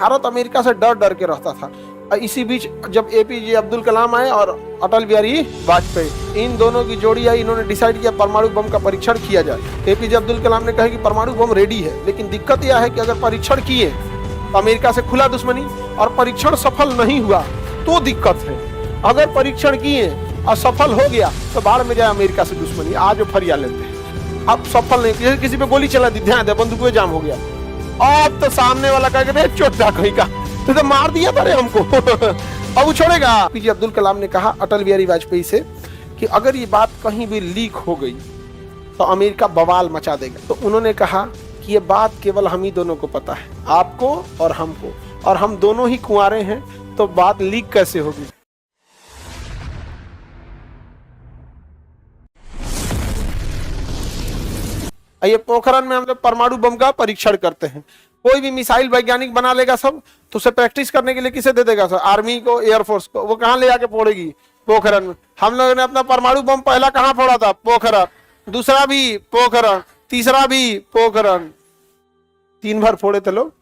Bharat America से डर डर के रहता था। इसी बीच जब एपीजे अब्दुल कलाम आए और अटल बिहारी वाजपेयी, इन दोनों की जोड़ी आई, इन्होंने डिसाइड किया परमाणु बम का परीक्षण किया जाए। एपीजे अब्दुल कलाम ने कहा कि परमाणु बम रेडी है, लेकिन दिक्कत यह है कि अगर परीक्षण किए तो अमेरिका से खुला दुश्मनी, और परीक्षण सफल नहीं हुआ तो दिक्कत है। अगर परीक्षण किए और सफल हो गया तो बाढ़ में जाए अमेरिका से दुश्मनी। आज फरिया लेते हैं, अब सफल नहीं, किसी पे गोली चला दी, ध्यान दे, बंदूक में जाम हो गया, अब तो सामने वाला कहेगा चोटा कहीं का, तो मार दिया था रे हमको अब वो छोड़ेगा। पीजे अब्दुल कलाम ने कहा अटल बिहारी वाजपेयी से कि अगर ये बात कहीं भी लीक हो गई तो अमेरिका बवाल मचा देगा। तो उन्होंने कहा कि ये बात केवल हम ही दोनों को पता है, आपको और हमको, और हम दोनों ही कुंवारे हैं, तो बात लीक कैसे होगी। ये पोखरण में हम लोग परमाणु बम का परीक्षण करते हैं। कोई भी मिसाइल वैज्ञानिक बना लेगा सब, तो उसे प्रैक्टिस करने के लिए किसे दे देगा सर? आर्मी को, एयरफोर्स को। वो कहाँ ले आके फोड़ेगी? पोखरण में। हम लोगों ने अपना परमाणु बम पहला कहाँ फोड़ा था? पोखरण। दूसरा भी पोखरण, तीसरा भी पोखरण, 3 बार फोड़े थे लोग।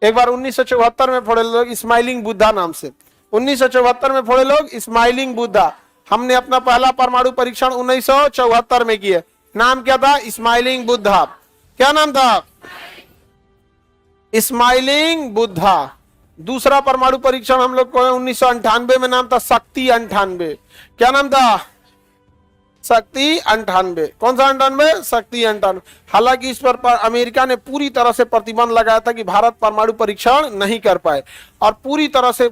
एक बार 1974 में फोड़े लोग स्माइलिंग बुद्धा नाम से, 1974 में फोड़े लोग स्माइलिंग बुद्धा। हमने अपना पहला परमाणु परीक्षण 1974 में किया। नाम क्या था? स्माइलिंग बुद्धा। क्या नाम था? स्माइलिंग बुद्धा। दूसरा परमाणु परीक्षण हम लोग को 1998 में, नाम था शक्ति 98। क्या नाम था? शक्ति 98। कौन सा 98? शक्ति 98। हालांकि इस पर अमेरिका ने पूरी तरह से प्रतिबंध लगाया था कि भारत परमाणु परीक्षण नहीं कर पाए, और पूरी तरह से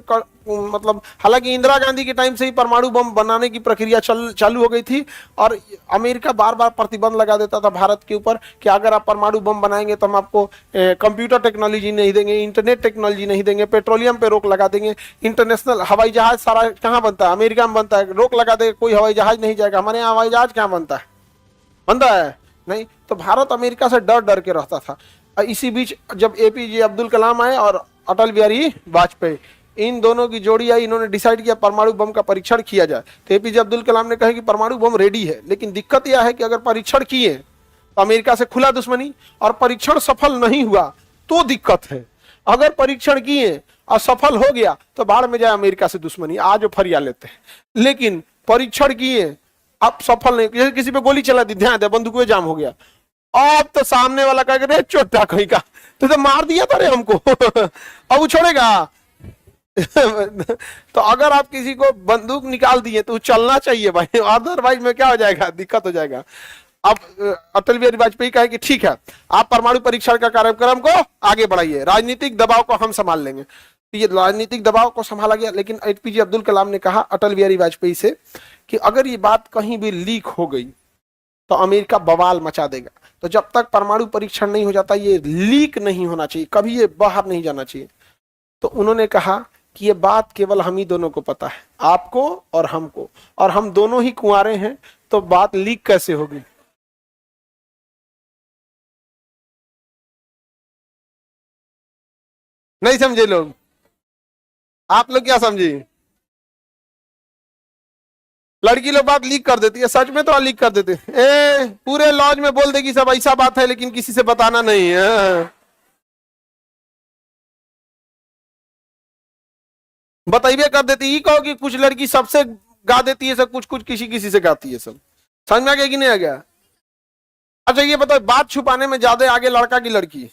मतलब हालांकि इंदिरा गांधी के टाइम से ही परमाणु बम बनाने की प्रक्रिया चालू हो गई थी, और अमेरिका बार बार प्रतिबंध लगा देता था भारत के ऊपर कि अगर आप परमाणु बम बनाएंगे तो हम आपको कंप्यूटर टेक्नोलॉजी नहीं देंगे, इंटरनेट टेक्नोलॉजी नहीं देंगे, पेट्रोलियम पे रोक लगा देंगे, इंटरनेशनल हवाई जहाज सारा कहाँ बनता है? अमेरिका में बनता है, रोक लगा देगा, कोई हवाई जहाज नहीं जाएगा। हमारे यहाँ हवाई जहाज कहाँ बनता है? बनता है नहीं। तो भारत अमेरिका से डर डर के रहता था। इसी बीच जब एपीजे अब्दुल कलाम आए और अटल बिहारी वाजपेयी, इन दोनों की जोड़ी आई, इन्होंने डिसाइड किया परमाणु बम का परीक्षण किया जाए। तो एपीजे अब्दुल कलाम ने कहा कि परमाणु बम रेडी है, लेकिन दिक्कत यह है कि अगर परीक्षण किए तो अमेरिका से खुला दुश्मनी, और परीक्षण सफल नहीं हुआ तो दिक्कत है। अगर परीक्षण किए और सफल हो गया तो बाढ़ में जाए अमेरिका से दुश्मनी। आज फरिया लेते हैं, लेकिन परीक्षण किए, अब सफल नहीं, किसी पे गोली चला दी, ध्यान दे, बंदूक में जाम हो गया, अब तो सामने वाला कहेगा चोटा कहीं का, तो मार दिया था रे हमको अब वो छोड़ेगा तो अगर आप किसी को बंदूक निकाल दिए तो चलना चाहिए भाई, अदरवाइज में क्या हो जाएगा? दिक्कत हो जाएगा। अब अटल बिहारी वाजपेयी कहे कि ठीक है, आप परमाणु परीक्षण का कार्यक्रम को आगे बढ़ाइए, राजनीतिक दबाव को हम संभाल लेंगे। तो ये राजनीतिक दबाव को संभाला गया, लेकिन एपीजे अब्दुल कलाम ने कहा अटल बिहारी वाजपेयी से कि अगर ये बात कहीं भी लीक हो गई तो अमेरिका बवाल मचा देगा। तो जब तक परमाणु परीक्षण नहीं हो जाता, ये लीक नहीं होना चाहिए, कभी ये बाहर नहीं जाना चाहिए। तो उन्होंने कहा कि ये बात केवल हम ही दोनों को पता है, आपको और हमको, और हम दोनों ही कुंवारे हैं, तो बात लीक कैसे होगी। नहीं समझे लोग? आप लोग क्या समझे? लड़की लोग बात लीक कर देती है, सच में तो लीक कर देते पूरे लॉज में बोल देगी सब ऐसा बात है, लेकिन किसी से बताना नहीं है। बताइए कर देती। ये कहो कि कुछ लड़की सबसे गा देती है सब, कुछ कुछ किसी किसी से गाती है सब। समझ में आ गया कि नहीं आ गया? अच्छा ये बताओ, बात छुपाने में ज्यादा आगे लड़का की लड़की?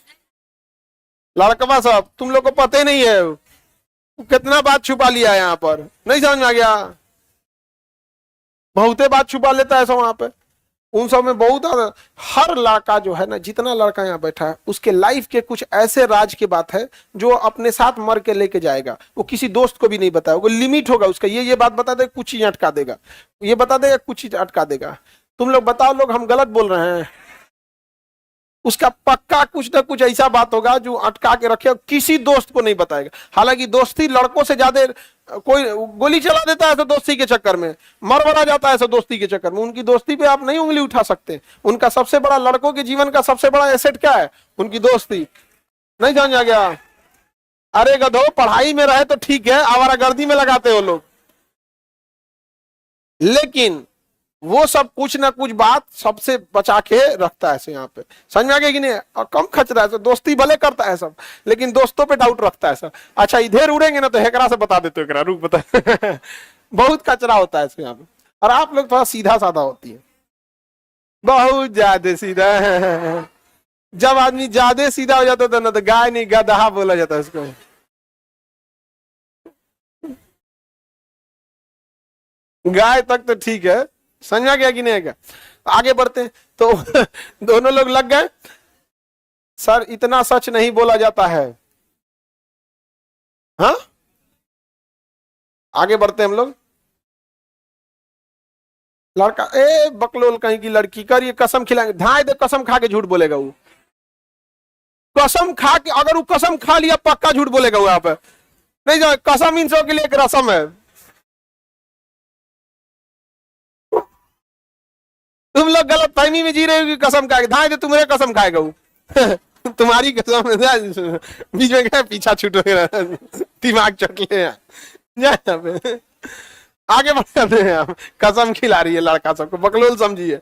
लड़कवा सब तुम लोग को पता ही नहीं है कितना बात छुपा लिया है यहाँ पर। नहीं समझ में आ गया? बहुते बात छुपा लेता है सब वहां पे। उन सब में बहुत, हर लड़का जो है ना, जितना लड़का यहाँ बैठा है, उसके लाइफ के कुछ ऐसे राज की बात है जो अपने साथ मर के लेके जाएगा। वो किसी दोस्त को भी नहीं बताएगा, वो लिमिट होगा उसका। ये बात बता देगा, कुछ चीज अटका देगा, ये बता देगा, कुछ चीज अटका देगा। तुम लोग बताओ, लोग हम गलत बोल रहे हैं? उसका पक्का कुछ ना कुछ ऐसा बात होगा जो अटका के रखे, किसी दोस्त को नहीं बताएगा। हालांकि दोस्ती लड़कों से ज्यादा, कोई गोली चला देता है तो दोस्ती के चक्कर में, मर मरा जाता है तो दोस्ती के चक्कर में। उनकी दोस्ती पे आप नहीं उंगली उठा सकते। उनका सबसे बड़ा, लड़कों के जीवन का सबसे बड़ा एसेट क्या है? उनकी दोस्ती। नहीं समझ आ गया? अरे गधो, पढ़ाई में रहे तो ठीक है, आवारागर्दी में लगाते हो लोग, लेकिन वो सब कुछ ना कुछ बात सबसे बचा के रखता है यहाँ पे, समझ में आ गया कि नहीं? और कम खच रहा है, दोस्ती भले करता है सब, लेकिन दोस्तों पे डाउट रखता है सब। अच्छा इधर उड़ेंगे ना तो हेकरा से बता देते हो, रुक बता बहुत कचरा होता है यहाँ पे। और आप लोग थोड़ा सीधा साधा होती है, बहुत ज्यादा सीधा जब आदमी ज्यादा सीधा हो जाता था ना तो गाय नहीं गधा बोला जाता है उसको। गाय तक तो ठीक है, समझा गया कि नहीं क्या? आगे बढ़ते हैं तो दोनों लोग लग गए, सर इतना सच नहीं बोला जाता है। हाँ आगे बढ़ते हैं हम लोग। लड़का ए बकलोल कहीं की लड़की कर ये कसम खिलाएंगे, धाए दे कसम खा के झूठ बोलेगा वो, कसम खा के, अगर वो कसम खा लिया पक्का झूठ बोलेगा वो यहाँ पे। नहीं जो कसम इंसों के लिए एक रसम है, तुम लोग गलत फहमी में जी रहे हो कि कसम खाएगा, धाए दे तुम्हारे कसम खाएगा वो तुम्हारी कसम बीच में क्या पीछा छूट दिमाग चट ले पे। आगे बढ़ते हैं हम, कसम खिला रही है लड़का सबको, बकलोल समझिए।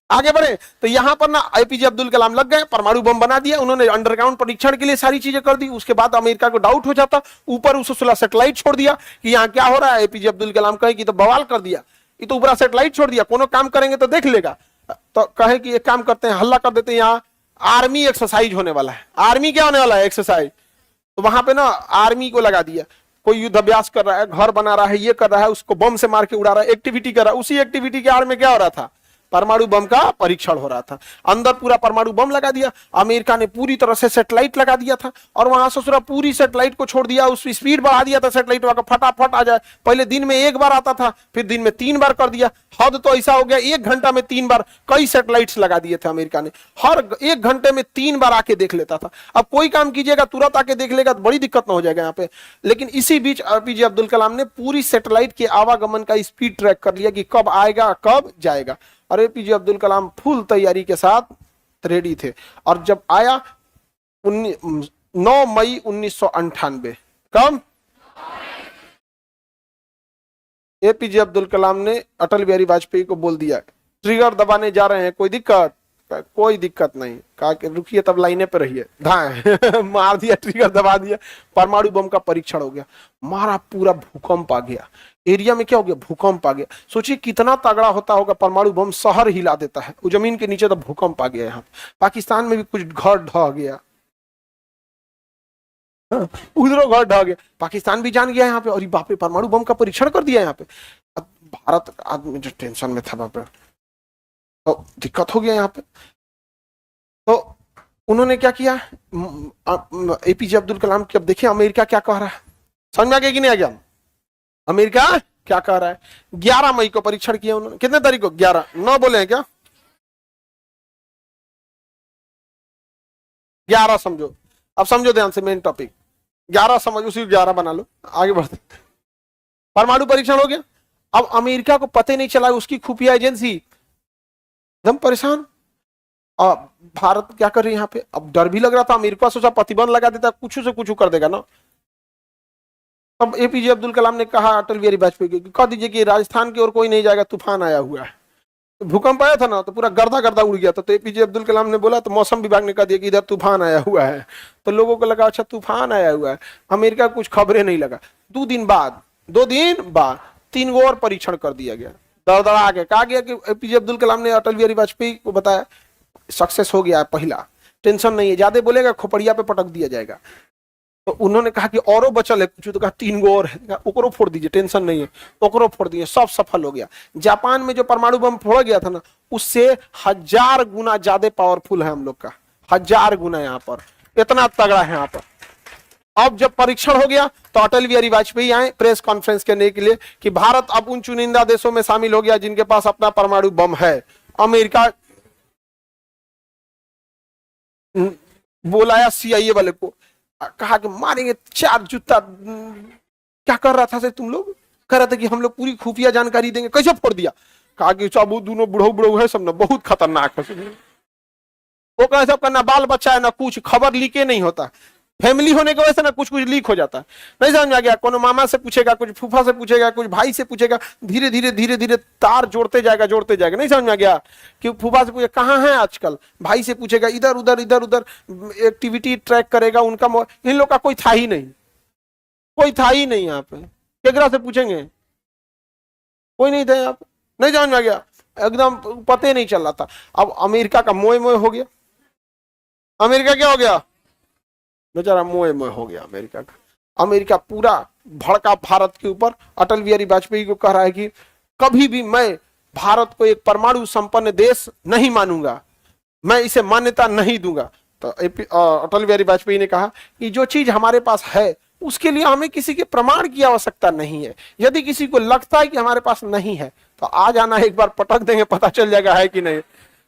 आगे बढ़े तो यहाँ पर ना एपीजे अब्दुल कलाम लग गए, परमाणु बम बना दिया उन्होंने, अंडरग्राउंड परीक्षण के लिए सारी चीजें कर दी। उसके बाद अमेरिका को डाउट हो जाता, ऊपर उस 16 सैटेलाइट छोड़ दिया कि यहाँ क्या हो रहा है। एपीजे अब्दुल कलाम कहे कि तो बवाल कर दिया, ये तो ऊपर सैटेलाइट छोड़ दिया, कोनो काम करेंगे तो देख लेगा। तो कहे कि एक काम करते हैं, हल्ला कर देते हैं, यहाँ आर्मी एक्सरसाइज होने वाला है। आर्मी क्या होने वाला है? एक्सरसाइज। तो वहां पे ना आर्मी को लगा दिया, कोई युद्धाभ्यास कर रहा है, घर बना रहा है, ये कर रहा है, उसको बम से मार के उड़ा रहा है, एक्टिविटी कर रहा है। उसी एक्टिविटी के आड़ में क्या हो रहा था? परमाणु बम का परीक्षण हो रहा था। अंदर पूरा परमाणु बम लगा दिया, अमेरिका ने पूरी तरह से सैटेलाइट लगा दिया था, और वहां से पूरी सैटेलाइट को छोड़ दिया, उसकी स्पीड बढ़ा दिया था सैटेलाइट का, फटाफट आ जाए। पहले दिन में एक बार आता था, फिर दिन में 3 बार कर दिया। हद तो ऐसा हो गया 1 घंटा में 3 बार कई सैटेलाइट्स लगा दिए थे अमेरिका ने, हर 1 घंटे में 3 बार आके देख लेता था। अब कोई काम कीजिएगा तुरंत आके देख लेगा तो बड़ी दिक्कत ना हो जाएगा यहाँ पे। लेकिन इसी बीच एपीजे अब्दुल कलाम ने पूरी सैटेलाइट के आवागमन का स्पीड ट्रैक कर लिया कि कब आएगा कब जाएगा। और एपीजे अब्दुल कलाम फुल तैयारी के साथ रेडी थे। और जब आया 9 मई 1998, कब? एपीजे अब्दुल कलाम ने अटल बिहारी वाजपेयी को बोल दिया ट्रिगर दबाने जा रहे हैं, कोई दिक्कत? कोई दिक्कत नहीं। कहा कि रुकिए तब लाइने पे रहिए, धाए मार दिया, ट्रिगर दबा दिया, परमाणु बम का परीक्षण हो गया। मारा, पूरा भूकंप आ गया एरिया में। क्या हो गया? भूकंप आ गया। सोचिए कितना तगड़ा होता होगा, परमाणु बम शहर हिला देता है, वो जमीन के नीचे तो भूकंप आ गया। यहाँ पाकिस्तान में भी कुछ घर ढह गया, उधरों घर ढह गया, पाकिस्तान भी जान गया यहाँ पे, और बाप रे परमाणु बम का परीक्षण कर दिया यहाँ पे। अब भारत आदमी जो टेंशन में था बाप रे, तो दिक्कत हो गया यहाँ पे। तो उन्होंने क्या किया, एपीजे अब्दुल कलाम की, अब देखिए अमेरिका क्या कह रहा है, समझ में आ गया कि नहीं आ गया? अमेरिका क्या कह रहा है? 11 मई को परीक्षण किया उन्होंने। कितने तारीख को? 11, 9 बोले हैं क्या? 11 समझो, अब समझो ध्यान से मेन टॉपिक, 11 समझ, उसी 11 बना लो। आगे बढ़ते, परमाणु परीक्षण हो गया। अब अमेरिका को पता नहीं चला, उसकी खुफिया एजेंसी एकदम परेशान। और भारत क्या कर रही है यहाँ पे? अब डर भी लग रहा था, अमेरिका सोचा प्रतिबंध लगा देता, कुछ से कुछ कर देगा ना। तब एपीजे अब्दुल कलाम ने कहा अटल बिहारी वाजपेयी को, कह दीजिए कि राजस्थान की ओर कोई नहीं जाएगा, तूफान आया हुआ है। तो भूकंप आया था ना, तो पूरा गर्दा गर्दा उड़ गया था। तो एपीजे अब्दुल कलाम ने बोला, तो मौसम विभाग ने कह दिया कि इधर तूफान आया हुआ है। तो लोगों को लगा अच्छा तूफान आया हुआ है, अमेरिका कुछ खबरें नहीं लगा। 2 दिन बाद 3 गो और परीक्षण कर दिया गया, दड़दड़ा के कहा गया कि एपीजे अब्दुल कलाम ने अटल बिहारी वाजपेयी को बताया सक्सेस हो गया है, पहला टेंशन नहीं है, ज्यादा बोलेगा खोपड़िया पे पटक दिया जाएगा। तो उन्होंने कहा कि औरो बचल है कुछ, तो कहा 3 गो और है, ओकरो फोड़ दीजिए, टेंशन नहीं है, ओकरो फोड़ दिए, सब सफल हो गया। जापान में जो परमाणु बम फोड़ा गया था ना, उससे 1000 गुना ज्यादा पावरफुल है हम लोग का, 1000 गुना यहाँ पर, इतना तगड़ा है यहाँ पर। अब जब परीक्षण हो गया तो अटल बिहारी वाजपेयी आए प्रेस कॉन्फ्रेंस करने के लिए कि भारत अब उन चुनिंदा देशों में शामिल हो गया जिनके पास अपना परमाणु बम है। अमेरिका बुलाया सीआईए वाले को, कहा कि मारेंगे 4 जूता। क्या कर रहा था से तुम लोग? कह रहा था कि हम लोग पूरी खुफिया जानकारी देंगे। कैसे फोड़ दिया? कहा कि सब दोनों बुढ़ऊ है, सब ना बहुत खतरनाक है, वो कैसे करना, बाल बच्चा है ना, कुछ खबर लीके नहीं होता। फैमिली होने की वजह से ना कुछ कुछ लीक हो जाता है। नहीं समझ में आ गया? कोनो मामा से पूछेगा, कुछ फूफा से पूछेगा, कुछ भाई से पूछेगा, धीरे धीरे धीरे धीरे तार जोड़ते जाएगा जोड़ते जाएगा। नहीं समझ में आ गया? कि फूफा से पूछे कहाँ है आजकल, भाई से पूछेगा, इधर उधर इधर उधर एक्टिविटी ट्रैक करेगा उनका। इन लोग का कोई था ही नहीं, कोई था ही नहीं यहाँ पे। केकरा से पूछेंगे? कोई नहीं था यहाँ पे। नहीं समझ में आ गया? एकदम पता ही नहीं चल रहा था। अब अमेरिका का मोए मोए हो गया। अमेरिका क्या हो गया? बेचारा मोए मोए हो गया अमेरिका का। अमेरिका पूरा भड़का भारत के ऊपर। अटल बिहारी वाजपेयी को कह रहा है कि कभी भी मैं भारत को एक परमाणु संपन्न देश नहीं मानूंगा, मैं इसे मान्यता नहीं दूंगा। तो अटल बिहारी वाजपेयी ने कहा कि जो चीज हमारे पास है उसके लिए हमें किसी के प्रमाण की आवश्यकता नहीं है। यदि किसी को लगता है कि हमारे पास नहीं है तो आ जाना, एक बार पटक देंगे, पता चल जाएगा है कि नहीं।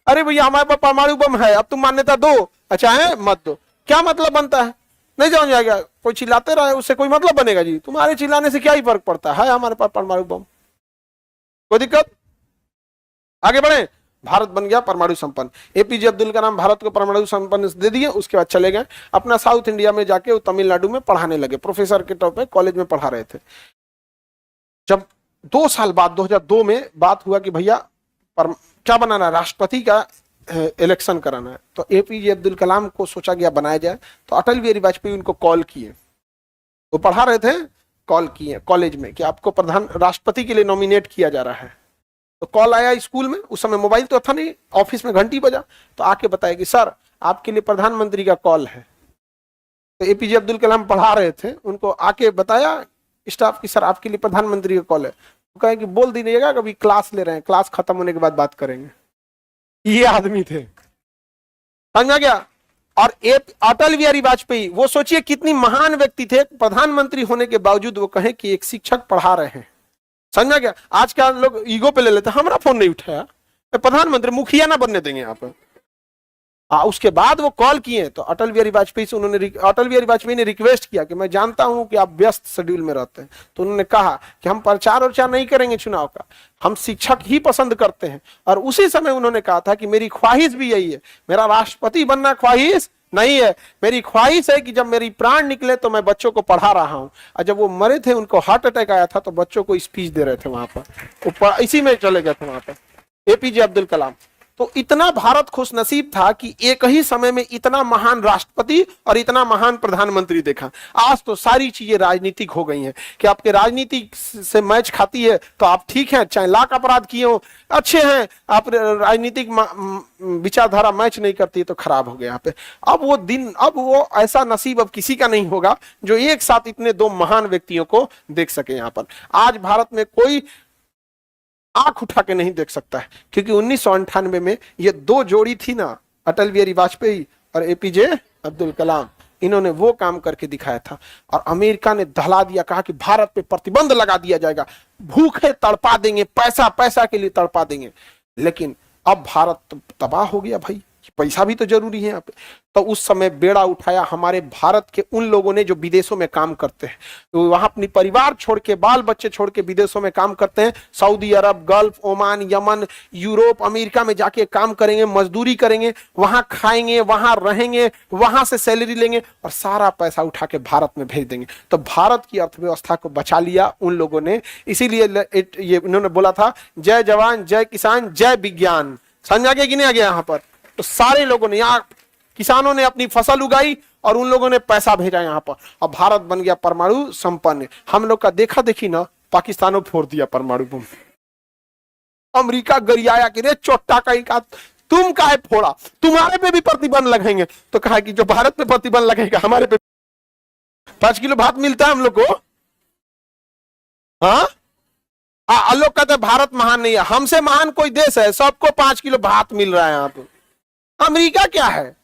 अरे भैया हमारे पास परमाणु बम है, अब तुम मान्यता दो, अच्छा है मत दो, क्या मतलब बनता है? नहीं समझ आएगा? कोई चिल्लाते रहे उससे कोई मतलब बनेगा जी? तुम्हारे चिल्लाने से क्या ही फर्क पड़ता है हमारे पास परमाणु बम। कोई दिक्कत? आगे बढ़े। भारत बन गया परमाणु संपन्न। एपीजे अब्दुल कलाम भारत को परमाणु संपन्न दे दिए। उसके बाद चले गए अपना साउथ इंडिया में जाके वो तमिलनाडु में पढ़ाने लगे, प्रोफेसर के तौर पे कॉलेज में पढ़ा रहे थे। जब 2 साल बाद 2002 में बात हुआ कि भैया क्या बनाना है, राष्ट्रपति का इलेक्शन कराना है, तो एपीजे अब्दुल कलाम को सोचा गया बनाया जाए। तो अटल बिहारी वाजपेयी उनको कॉल किए, वो पढ़ा रहे थे, कॉल किए कॉलेज में कि आपको प्रधान राष्ट्रपति के लिए नॉमिनेट किया जा रहा है। तो कॉल आया स्कूल में, उस समय मोबाइल तो था नहीं, ऑफिस में घंटी बजा, तो आके बताया कि सर आपके लिए प्रधानमंत्री का कॉल है। तो एपीजे अब्दुल कलाम पढ़ा रहे थे, उनको आके बताया स्टाफ की सर आपके लिए प्रधानमंत्री का कॉल है। तो कहे कि बोल दीजिएगा कभी क्लास ले रहे हैं, क्लास खत्म होने के बाद बात करेंगे। ये आदमी थे, समझ में गया? और अटल बिहारी वाजपेयी, वो सोचिए कितनी महान व्यक्ति थे, प्रधानमंत्री होने के बावजूद वो कहे कि एक शिक्षक पढ़ा रहे हैं। समझ में गया? आज के लोग ईगो पे ले लेते, हमारा फोन नहीं उठाया, प्रधानमंत्री मुखिया ना बनने देंगे यहाँ पे। उसके बाद वो कॉल किए तो अटल बिहारी वाजपेयी से अटल बिहारी वाजपेयी ने रिक्वेस्ट किया कि मैं जानता हूं कि आप व्यस्त शेड्यूल में रहते हैं, तो उन्होंने कहा कि हम प्रचार उचार नहीं करेंगे चुनाव का, हम शिक्षक ही पसंद करते हैं। और उसी समय उन्होंने कहा था कि मेरी ख्वाहिश भी यही है, मेरा राष्ट्रपति बनना ख्वाहिश नहीं है, मेरी ख्वाहिश है कि जब मेरी प्राण निकले तो मैं बच्चों को पढ़ा रहा हूं। और जब वो मरे थे, उनको हार्ट अटैक आया था, तो बच्चों को स्पीच दे रहे थे वहां पर, इसी में चले गए थे वहां पर एपीजे अब्दुल कलाम। तो इतना भारत खुशनसीब था कि एक ही समय में इतना महान राष्ट्रपति और इतना महान प्रधानमंत्री देखा। आज तो सारी चीजें राजनीतिक हो गई हैं कि आपके राजनीति से मैच खाती है तो आप ठीक हैं, चाहे लाख अपराध किए हो अच्छे हैं, आप राजनीतिक विचारधारा मैच नहीं करती तो खराब हो गया यहाँ पे। अब वो दिन, अब वो ऐसा नसीब अब किसी का नहीं होगा जो एक साथ इतने दो महान व्यक्तियों को देख सके यहाँ पर। आज भारत में कोई आंख उठा के नहीं देख सकता है, क्योंकि 1998 में ये दो जोड़ी थी ना, अटल बिहारी वाजपेयी और एपीजे अब्दुल कलाम, इन्होंने वो काम करके दिखाया था। और अमेरिका ने दहला दिया, कहा कि भारत पे प्रतिबंध लगा दिया जाएगा, भूखे तड़पा देंगे, पैसा पैसा के लिए तड़पा देंगे। लेकिन अब भारत तबाह हो गया भाई, पैसा भी तो जरूरी है यहाँ पे। तो उस समय बेड़ा उठाया हमारे भारत के उन लोगों ने जो विदेशों में काम करते हैं, तो वहां अपनी परिवार छोड़ के, बाल बच्चे छोड़ के विदेशों में काम करते हैं। Saudi Arab, Gulf, Oman, Yemen, Europe, America में जाके काम करेंगे, मजदूरी करेंगे, वहां खाएंगे, वहां रहेंगे, वहां से सैलरी लेंगे और सारा पैसा उठा के भारत में भेज देंगे। तो भारत की अर्थव्यवस्था को बचा लिया उन लोगों ने। इसीलिए ये इन्होंने बोला था, जय जवान जय किसान जय विज्ञान। समझ आ गया कि नहीं आ गया? यहाँ पर तो सारे लोगों ने, यहाँ किसानों ने अपनी फसल उगाई और उन लोगों ने पैसा भेजा यहाँ पर, और भारत बन गया परमाणु संपन्न। हम लोग का देखा देखी ना, पाकिस्तानों फोड़ दिया परमाणु बम। अमेरिका गरियाया कि रे चोट्टा कहीं का, तुम काहे फोड़ा, तुम्हारे पे भी प्रतिबंध लगाएंगे। तो कहा कि जो भारत पे प्रतिबंध लगेगा हमारे पे 5 किलो भात मिलता है हम लोग को। हाँ, लोग कहते हैं भारत महान नहीं है, हमसे महान कोई देश है, सबको 5 किलो भात मिल रहा है यहाँ पे। अमेरिका क्या है,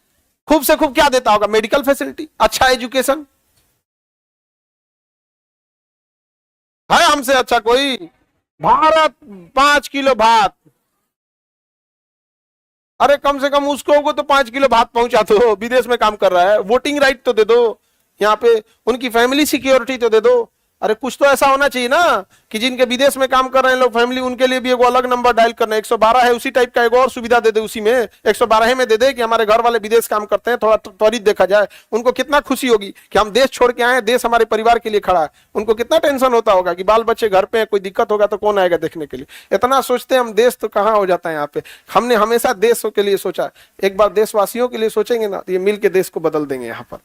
खूब से खूब क्या देता होगा? मेडिकल फैसिलिटी, अच्छा एजुकेशन है हमसे अच्छा कोई? भारत 5 किलो भात, अरे कम से कम उसको तो 5 किलो भात पहुंचा दो, विदेश में काम कर रहा है, वोटिंग राइट तो दे दो, यहाँ पे उनकी फैमिली सिक्योरिटी तो दे दो, अरे कुछ तो ऐसा होना चाहिए ना कि जिनके विदेश में काम कर रहे हैं लोग फैमिली, उनके लिए भी एक अलग नंबर डायल करना है। 112 है, उसी टाइप का एक और सुविधा दे दे, उसी में 112 में दे दे कि हमारे घर वाले विदेश काम करते हैं, थोड़ा त्वरित देखा जाए। उनको कितना खुशी होगी कि हम देश छोड़ के आए, देश हमारे परिवार के लिए खड़ा है। उनको कितना टेंशन होता होगा कि बाल बच्चे घर पे हैं, कोई दिक्कत होगा तो कौन आएगा देखने के लिए। इतना सोचते हैं हम, देश तो कहाँ हो जाता है यहाँ पे। हमने हमेशा देश के लिए सोचा, एक बार देशवासियों के लिए सोचेंगे ना तो ये मिल के देश को बदल देंगे यहाँ पर।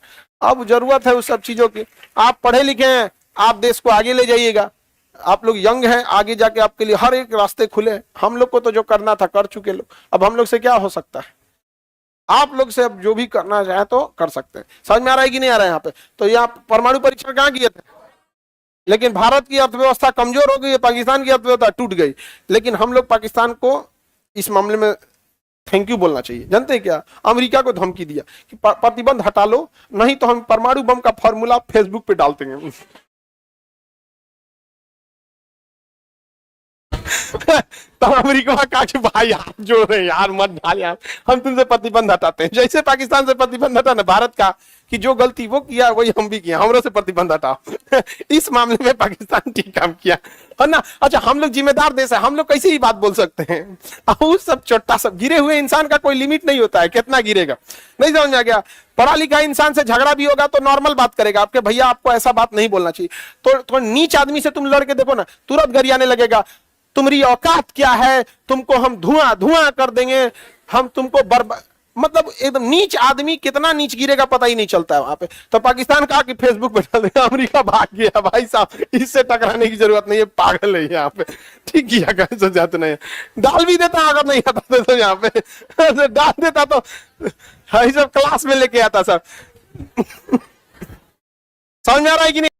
अब जरूरत है उस सब चीजों की। आप पढ़े लिखे हैं, आप देश को आगे ले जाइएगा। आप लोग यंग हैं, आगे जाके आपके लिए हर एक रास्ते खुले हैं। हम लोग को तो जो करना था कर चुके लोग, अब हम लोग से क्या हो सकता है। आप लोग से अब जो भी करना चाहे तो कर सकते हैं। समझ में आ रहा है कि नहीं आ रहा है यहाँ पे। तो यहाँ परमाणु परीक्षण कहाँ किए थे, लेकिन भारत की अर्थव्यवस्था कमजोर हो गई है, पाकिस्तान की अर्थव्यवस्था टूट गई। लेकिन हम लोग पाकिस्तान को इस मामले में थैंक यू बोलना चाहिए। जानते हैं क्या, अमेरिका को धमकी दिया कि प्रतिबंध हटा लो, नहीं तो हम परमाणु बम का फॉर्मूला फेसबुक पे डाल देंगे। तब अमेरिका कहा कि भाई हाथ जोड़ रहे हैं यार, मत डाल यार, हम तुमसे प्रतिबंध हटाते हैं। जैसे पाकिस्तान से प्रतिबंध हटा ना भारत का, कि जो गलती वो किया वही हम भी किया, हमरों से प्रतिबंध हटाओ। इस मामले में पाकिस्तान ठीक काम किया है ना। अच्छा, हम लोग जिम्मेदार देश है, हम लोग कैसे ही बात बोल सकते हैं। अब सब छोटा सब गिरे हुए इंसान का कोई लिमिट नहीं होता है, कितना गिरेगा। नहीं समझ में आ गया। पढ़ा लिखा इंसान से झगड़ा भी होगा तो नॉर्मल बात करेगा, आपके भैया आपको ऐसा बात नहीं बोलना चाहिए। तो नीच आदमी से तुम लड़के देखो ना, तुरंत गरियाने लगेगा, तुम्हारी औकात क्या है, तुमको हम धुआं धुआं कर देंगे, हम तुमको बर्बाद। मतलब एकदम नीच आदमी कितना नीच गिरेगा पता ही नहीं चलता है वहां पे। तो पाकिस्तान कहा कि फेसबुक पे डाल देगा, अमेरिका भाग गया। भाई साहब, इससे टकराने की जरूरत नहीं है, पागल है यहाँ पे। ठीक किया, कैसे जाते नहीं डाल भी देता अगर नहीं आता तो यहाँ पे डाल देता तो सब क्लास में लेके आता सब। समझ में आ रहा है कि नहीं।